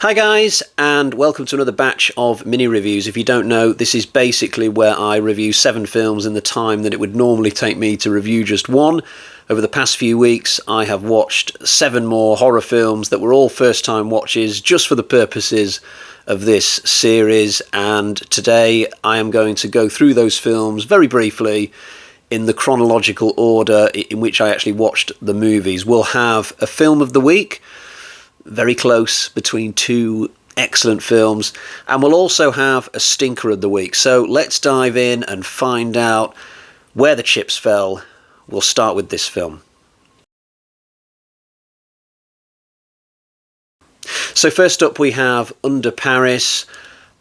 Hi guys, and welcome to another batch of mini reviews. If you don't know, this is basically where I review 7 films in the time that it would normally take me to review just one. Over the past few weeks, I have watched 7 more horror films that were all first-time watches just for the purposes of this series, and today I am going to go through those films very briefly in the chronological order in which I actually watched the movies. We'll have a film of the week, very close between 2 excellent films, and we'll also have a stinker of the week. So let's dive in and find out where the chips fell. We'll start with this film. So first up we have Under Paris.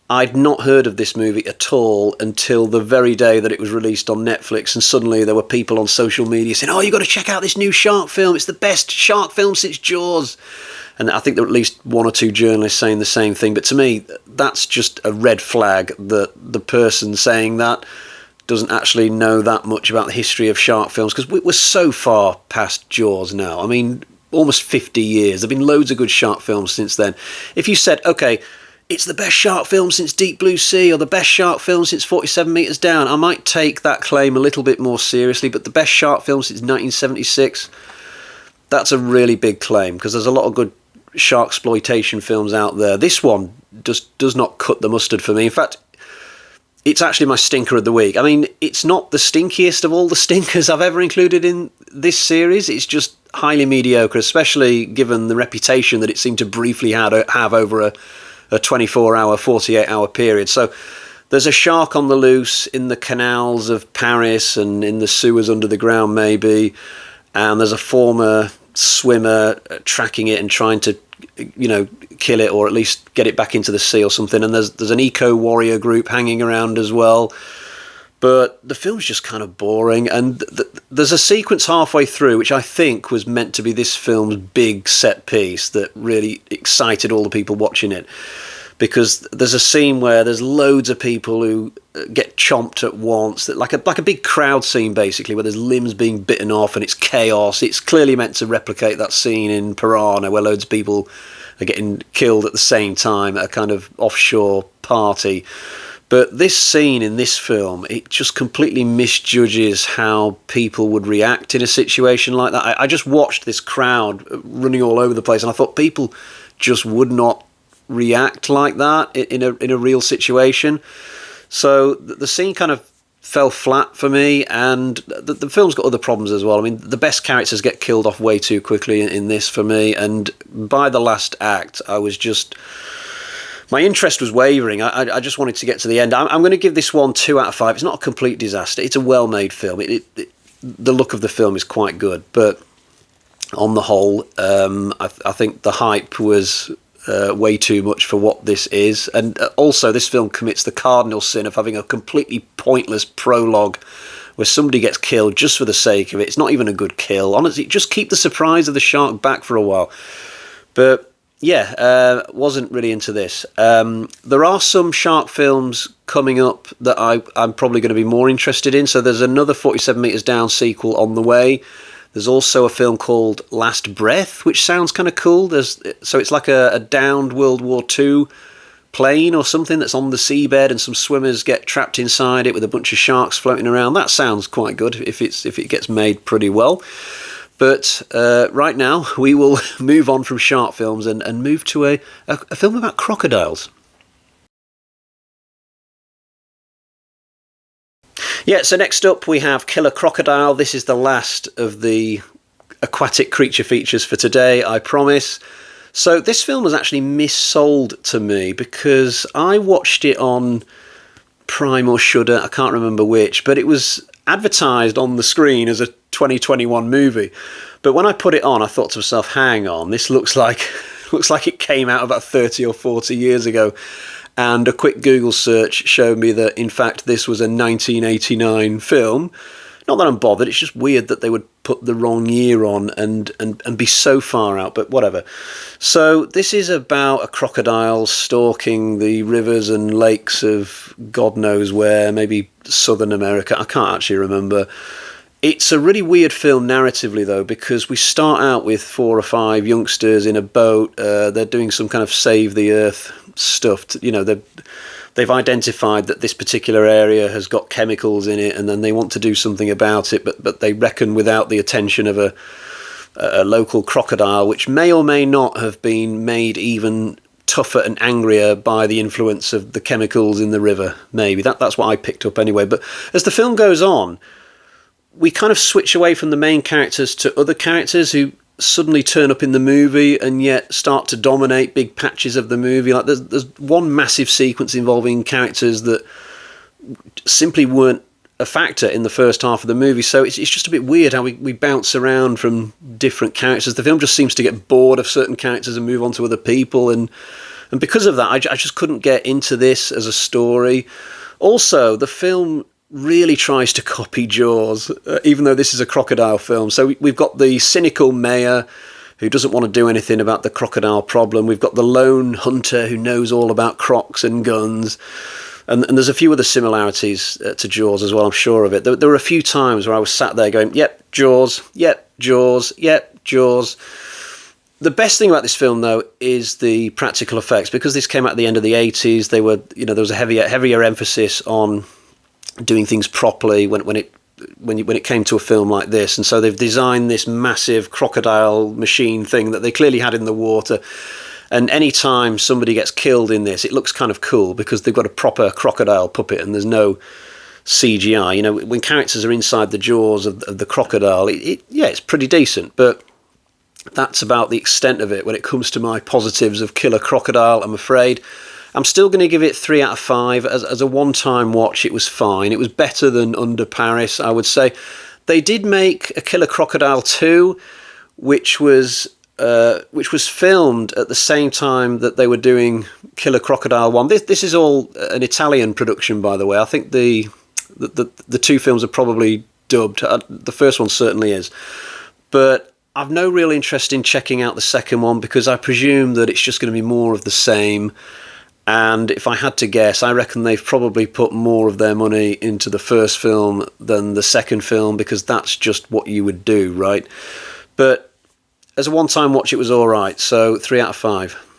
I'd not heard of this movie at all until the very day that it was released on Netflix, and suddenly there were people on social media saying, "Oh, you've got to check out this new shark film, it's the best shark film since Jaws." And I think there were at least 1 or 2 journalists saying the same thing. But to me, that's just a red flag that the person saying that doesn't actually know that much about the history of shark films, because we're so far past Jaws now. I mean, almost 50 years. There have been loads of good shark films since then. If you said, okay, it's the best shark film since Deep Blue Sea, or the best shark film since 47 Metres Down, I might take that claim a little bit more seriously. But the best shark film since 1976, that's a really big claim, because there's a lot of good shark exploitation films out there. This one just does not cut the mustard for me. In fact, it's actually my stinker of the week. I mean, it's not the stinkiest of all the stinkers I've ever included in this series. It's just highly mediocre, especially given the reputation that it seemed to briefly have over a 24-hour, 48-hour period. So there's a shark on the loose in the canals of Paris and in the sewers under the ground maybe, and there's a former swimmer tracking it and trying to, kill it, or at least get it back into the sea or something. And there's an eco-warrior group hanging around as well. But the film's just kind of boring, and there's a sequence halfway through which I think was meant to be this film's big set piece that really excited all the people watching it. Because there's a scene where there's loads of people who get chomped at once, like a big crowd scene basically, where there's limbs being bitten off and it's chaos. It's clearly meant to replicate that scene in Piranha where loads of people are getting killed at the same time at a kind of offshore party. But this scene in this film, it just completely misjudges how people would react in a situation like that. I just watched this crowd running all over the place, and I thought people just would not react like that in a real situation. So the scene kind of fell flat for me, and the film's got other problems as well. I mean, the best characters get killed off way too quickly in this for me, and by the last act my interest was wavering. I just wanted to get to the end. I'm going to give this one 2 out of 5. It's not a complete disaster. It's a well-made film. The look of the film is quite good, but on the whole, I think the hype was way too much for what this is. And also, this film commits the cardinal sin of having a completely pointless prologue where somebody gets killed just for the sake of it. It's not even a good kill. Honestly, just keep the surprise of the shark back for a while. But yeah, wasn't really into this. There are some shark films coming up that I'm probably going to be more interested in. So there's another 47 Metres Down sequel on the way. There's also a film called Last Breath, which sounds kind of cool. So it's like a downed World War II plane or something that's on the seabed, and some swimmers get trapped inside it with a bunch of sharks floating around. That sounds quite good if it gets made pretty well. But right now, we will move on from shark films and move to a film about crocodiles. Yeah, so next up we have Killer Crocodile. This is the last of the aquatic creature features for today, I promise. So this film was actually missold to me because I watched it on Prime or Shudder, I can't remember which, but it was advertised on the screen as a 2021 movie. But when I put it on, I thought to myself, hang on, this looks like it came out about 30 or 40 years ago. And a quick Google search showed me that, in fact, this was a 1989 film. Not that I'm bothered, it's just weird that they would put the wrong year on and be so far out, but whatever. So this is about a crocodile stalking the rivers and lakes of God knows where, maybe Southern America, I can't actually remember. It's a really weird film narratively, though, because we start out with 4 or 5 youngsters in a boat. They're doing some kind of save the earth stuff. They've identified that this particular area has got chemicals in it, and then they want to do something about it, but they reckon without the attention of a local crocodile, which may or may not have been made even tougher and angrier by the influence of the chemicals in the river. Maybe that's what I picked up anyway. But as the film goes on, we kind of switch away from the main characters to other characters who suddenly turn up in the movie and yet start to dominate big patches of the movie. Like there's one massive sequence involving characters that simply weren't a factor in the first half of the movie. So it's just a bit weird how we bounce around from different characters. The film just seems to get bored of certain characters and move on to other people. And because of that, I just couldn't get into this as a story. Also, the film really tries to copy Jaws, even though this is a crocodile film. So we've got the cynical mayor who doesn't want to do anything about the crocodile problem. We've got the lone hunter who knows all about crocs and guns. And there's a few other similarities to Jaws as well, I'm sure of it. There were a few times where I was sat there going, yep, Jaws, yep, Jaws, yep, Jaws. The best thing about this film, though, is the practical effects. Because this came out at the end of the 80s, there was a heavier emphasis on doing things properly when it came to a film like this. And so they've designed this massive crocodile machine thing that they clearly had in the water. And any time somebody gets killed in this, it looks kind of cool because they've got a proper crocodile puppet and there's no CGI. When characters are inside the jaws of the crocodile, it's pretty decent. But that's about the extent of it when it comes to my positives of Killer Crocodile, I'm afraid. I'm still going to give it 3 out of 5. As a one-time watch, it was fine. It was better than Under Paris, I would say. They did make a Killer Crocodile 2, which was filmed at the same time that they were doing Killer Crocodile 1. This is all an Italian production, by the way. I think the two films are probably dubbed. The first one certainly is. But I've no real interest in checking out the second one because I presume that it's just going to be more of the same. And if I had to guess, I reckon they've probably put more of their money into the first film than the second film because that's just what you would do, right? But as a one-time watch, it was all right. So 3 out of 5.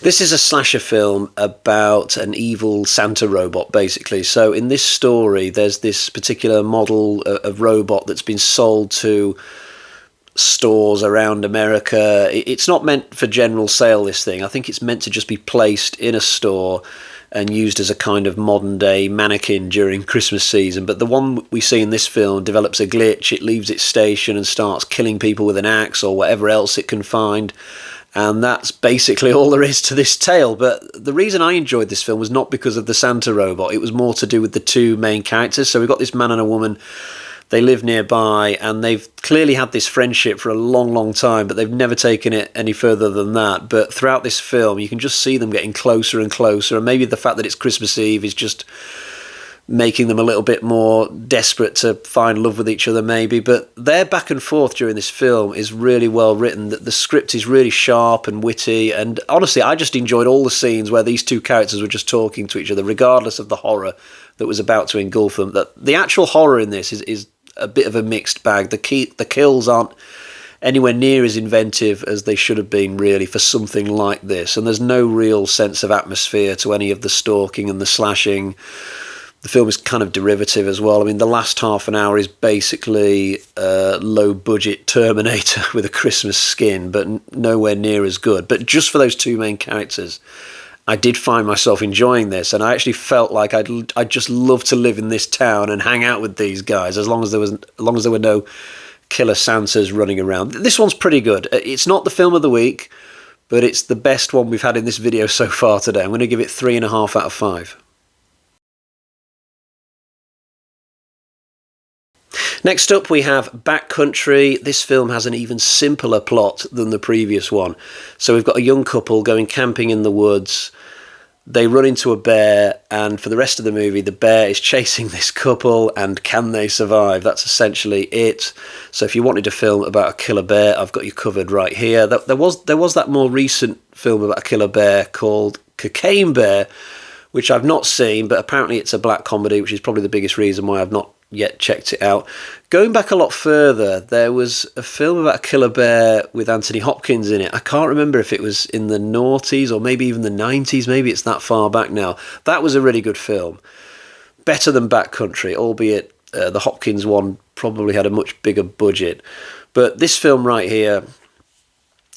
This is a slasher film about an evil Santa robot, basically. So in this story, there's this particular model of robot that's been sold to stores around America. It's not meant for general sale, this thing. I think it's meant to just be placed in a store and used as a kind of modern day mannequin during Christmas season. But the one we see in this film develops a glitch. It leaves its station and starts killing people with an axe or whatever else it can find. And that's basically all there is to this tale. But the reason I enjoyed this film was not because of the Santa robot. It was more to do with the two main characters. So we've got this man and a woman. They live nearby and they've clearly had this friendship for a long, long time, but they've never taken it any further than that. But throughout this film, you can just see them getting closer and closer. And maybe the fact that it's Christmas Eve is just making them a little bit more desperate to find love with each other, maybe. But their back and forth during this film is really well written. The script is really sharp and witty. And honestly, I just enjoyed all the scenes where these two characters were just talking to each other, regardless of the horror that was about to engulf them. The actual horror in this is a bit of a mixed bag. The kills aren't anywhere near as inventive as they should have been, really, for something like this. And there's no real sense of atmosphere to any of the stalking and the slashing. The film is kind of derivative as well. I mean, the last half an hour is basically a low-budget Terminator with a Christmas skin, but nowhere near as good. But just for those two main characters, I did find myself enjoying this, and I actually felt like I'd just love to live in this town and hang out with these guys as long as there were no killer Santas running around. This one's pretty good. It's not the film of the week, but it's the best one we've had in this video so far today. I'm going to give it 3.5 out of 5. Next up, we have Backcountry. This film has an even simpler plot than the previous one. So we've got a young couple going camping in the woods. They run into a bear, and for the rest of the movie, the bear is chasing this couple, and can they survive? That's essentially it. So if you wanted a film about a killer bear, I've got you covered right here. There was that more recent film about a killer bear called Cocaine Bear, which I've not seen, but apparently it's a black comedy, which is probably the biggest reason why I've not yet checked it out. Going back a lot further, there was a film about a killer bear with Anthony Hopkins in it. I can't remember if it was in the noughties or maybe even the 90s. Maybe it's that far back now. That was a really good film. Better than Backcountry, albeit the Hopkins one probably had a much bigger budget. But this film right here,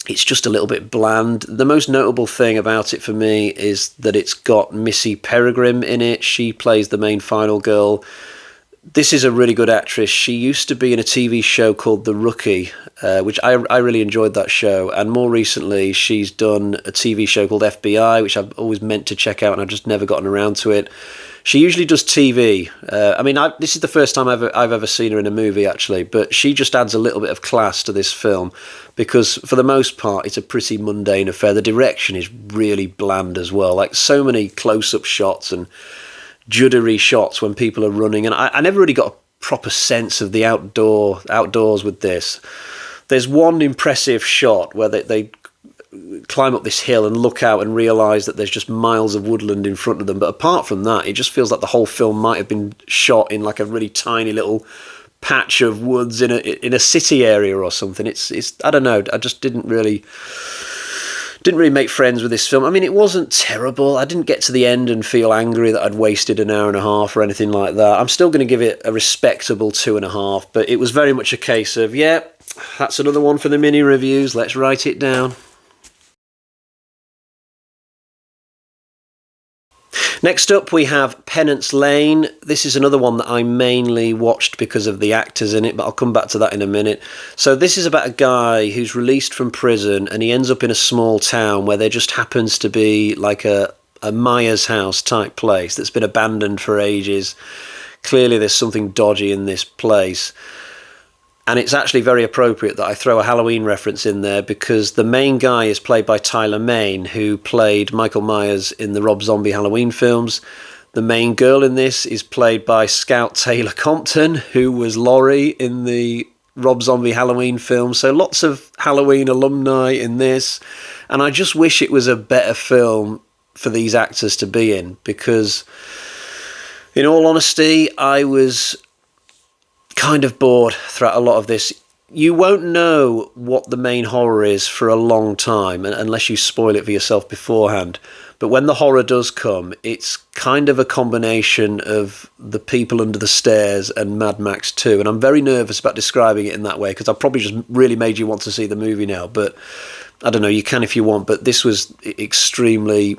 it's just a little bit bland. The most notable thing about it for me is that it's got Missy Peregrine in it. She plays the main final girl. This is a really good actress. She used to be in a TV show called The Rookie, which I really enjoyed that show. And more recently, she's done a TV show called FBI, which I've always meant to check out and I've just never gotten around to it. She usually does TV. This is the first time I've ever seen her in a movie, actually. But she just adds a little bit of class to this film because, for the most part, it's a pretty mundane affair. The direction is really bland as well. Like, so many close-up shots and juddery shots when people are running, and I never really got a proper sense of the outdoors with this. There's one impressive shot where they climb up this hill and look out and realise that there's just miles of woodland in front of them, but apart from that, it just feels like the whole film might have been shot in like a really tiny little patch of woods in a city area or something. It's I don't know, I just didn't really make friends with this film. I mean, it wasn't terrible. I didn't get to the end and feel angry that I'd wasted an hour and a half or anything like that. I'm still going to give it a respectable 2.5, but it was very much a case of, yeah, that's another one for the mini reviews. Let's write it down. Next up, we have Penance Lane. This is another one that I mainly watched because of the actors in it, but I'll come back to that in a minute. So this is about a guy who's released from prison and he ends up in a small town where there just happens to be like a Myers house type place that's been abandoned for ages. Clearly there's something dodgy in this place. And it's actually very appropriate that I throw a Halloween reference in there because the main guy is played by Tyler Mane, who played Michael Myers in the Rob Zombie Halloween films. The main girl in this is played by Scout Taylor Compton, who was Laurie in the Rob Zombie Halloween films. So lots of Halloween alumni in this. And I just wish it was a better film for these actors to be in because, in all honesty, I was kind of bored throughout a lot of this. You won't know what the main horror is for a long time unless you spoil it for yourself beforehand. But when the horror does come, it's kind of a combination of The People Under the Stairs and Mad Max 2. And I'm very nervous about describing it in that way because I've probably just really made you want to see the movie now. But I don't know, you can if you want. But this was extremely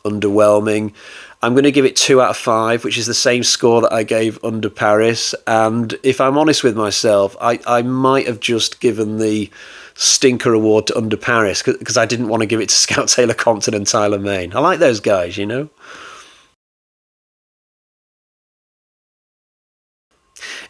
underwhelming. I'm going to give it 2 out of 5, which is the same score that I gave Under Paris. And if I'm honest with myself, I might have just given the Stinker Award to Under Paris because I didn't want to give it to Scout Taylor Compton and Tyler Mane. I like those guys, you know.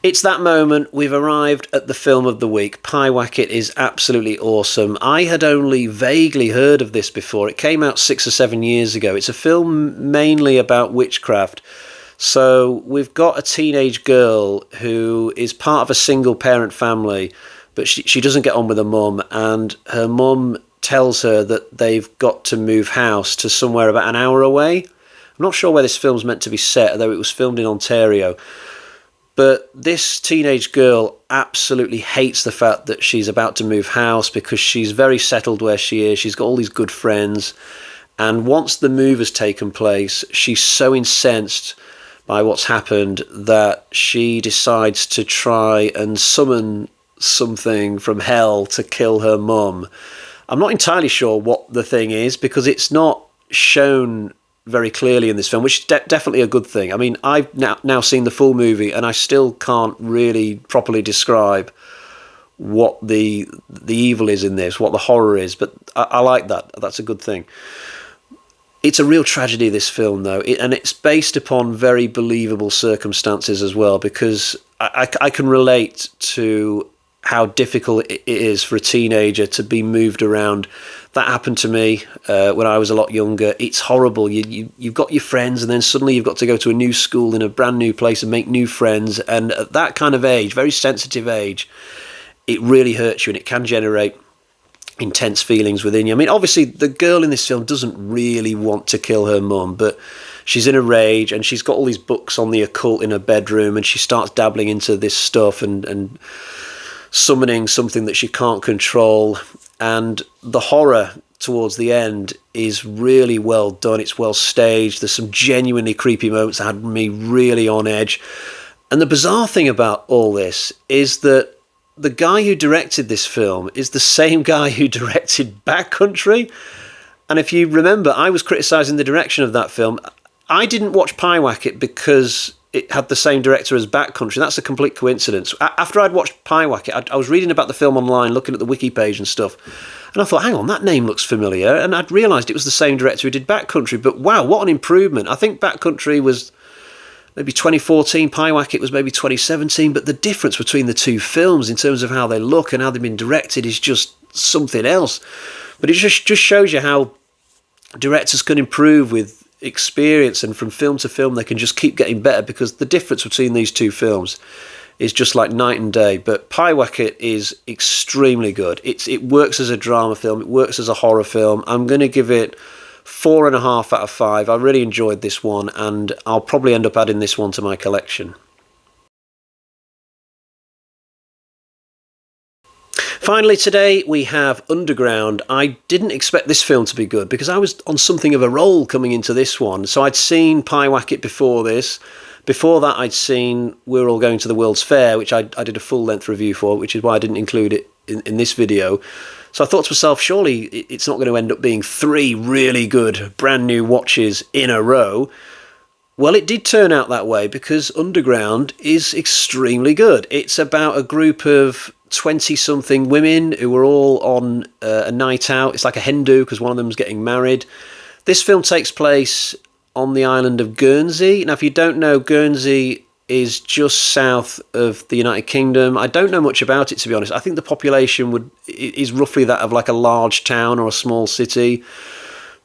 It's that moment. We've arrived at the film of the week. Piewacket is absolutely awesome. I had only vaguely heard of this before. It came out 6 or 7 years ago. It's a film mainly about witchcraft. So we've got a teenage girl who is part of a single parent family, but she doesn't get on with her mum, and her mum tells her that they've got to move house to somewhere about an hour away. I'm not sure where this film's meant to be set, although it was filmed in Ontario. But this teenage girl absolutely hates the fact that she's about to move house because she's very settled where she is. She's got all these good friends. And once the move has taken place, she's so incensed by what's happened that she decides to try and summon something from hell to kill her mum. I'm not entirely sure what the thing is because it's not shown very clearly in this film, which is definitely a good thing. I mean, I've now seen the full movie and I still can't really properly describe what the evil is in this, what the horror is, but I like that. That's a good thing. It's a real tragedy, this film, though, and it's based upon very believable circumstances as well, because I can relate to how difficult it is for a teenager to be moved around. That happened to me when I was a lot younger. It's horrible. You've got your friends, and then suddenly you've got to go to a new school in a brand new place and make new friends. And at that kind of age, very sensitive age, it really hurts you, and it can generate intense feelings within you. I mean, obviously, the girl in this film doesn't really want to kill her mum, but she's in a rage, and she's got all these books on the occult in her bedroom, and she starts dabbling into this stuff and summoning something that she can't control. And the horror towards the end is really well done. It's well staged. There's some genuinely creepy moments that had me really on edge. And the bizarre thing about all this is that the guy who directed this film is the same guy who directed Backcountry. And if you remember, I was criticising the direction of that film. I didn't watch Piewacket because it had the same director as Backcountry. That's a complete coincidence. After I'd watched Piewacket, I was reading about the film online, looking at the wiki page and stuff, and I thought, hang on, that name looks familiar, and I'd realised it was the same director who did Backcountry. But wow, what an improvement. I think Backcountry was maybe 2014, Piewacket was maybe 2017, but the difference between the two films in terms of how they look and how they've been directed is just something else. But it just shows you how directors can improve with experience, and from film to film they can just keep getting better, because the difference between these two films is just like night and day. But Piewacket is extremely good. It works as a drama film, it works as a horror film. I'm going to give it 4.5 out of 5. I really enjoyed this one, and I'll probably end up adding this one to my collection. Finally today we have Underground. I didn't expect this film to be good because I was on something of a roll coming into this one. So I'd seen Piewacket before this. Before that I'd seen We're All Going to the World's Fair, which I did a full-length review for, which is why I didn't include it in this video. So I thought to myself, surely it's not going to end up being 3 really good brand new watches in a row. Well, it did turn out that way, because Underground is extremely good. It's about a group of 20-something women who are all on a night out. It's like a hen do, because one of them's getting married. This film takes place on the island of Guernsey. Now, if you don't know, Guernsey is just south of the United Kingdom. I don't know much about it, to be honest. I think the population is roughly that of like a large town or a small city.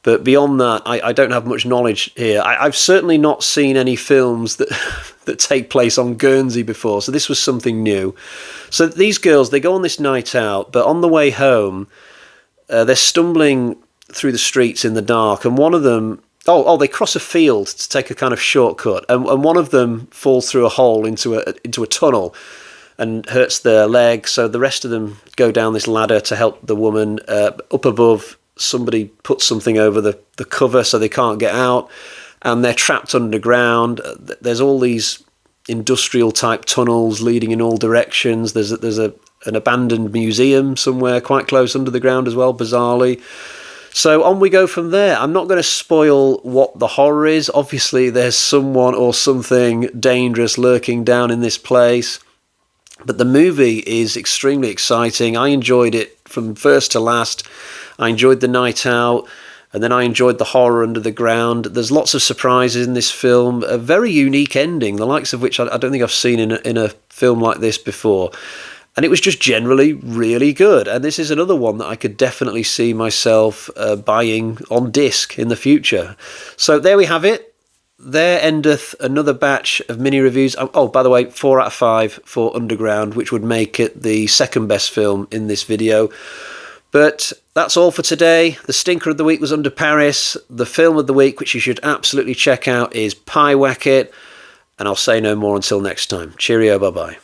But beyond that, I don't have much knowledge here. I've certainly not seen any films that that take place on Guernsey before, so this was something new. So these girls, they go on this night out, but on the way home, they're stumbling through the streets in the dark, and one of them, they cross a field to take a kind of shortcut, and one of them falls through a hole into a tunnel and hurts their leg. So the rest of them go down this ladder to help the woman. Up above, somebody puts something over the cover so they can't get out, and they're trapped underground. There's all these industrial type tunnels leading in all directions. There's an abandoned museum somewhere quite close under the ground as well, bizarrely. So on we go from there. I'm not going to spoil what the horror is. Obviously there's someone or something dangerous lurking down in this place, but the movie is extremely exciting. I enjoyed it from first to last. I enjoyed the night out, and then I enjoyed the horror under the ground. There's lots of surprises in this film, a very unique ending, the likes of which I don't think I've seen in a film like this before. And it was just generally really good. And this is another one that I could definitely see myself buying on disc in the future. So there we have it. There endeth another batch of mini reviews. Oh, by the way, 4 out of 5 for Underground, which would make it the second best film in this video. But that's all for today. The stinker of the week was Under Paris. The film of the week, which you should absolutely check out, is Piewacket. And I'll say no more until next time. Cheerio, bye-bye.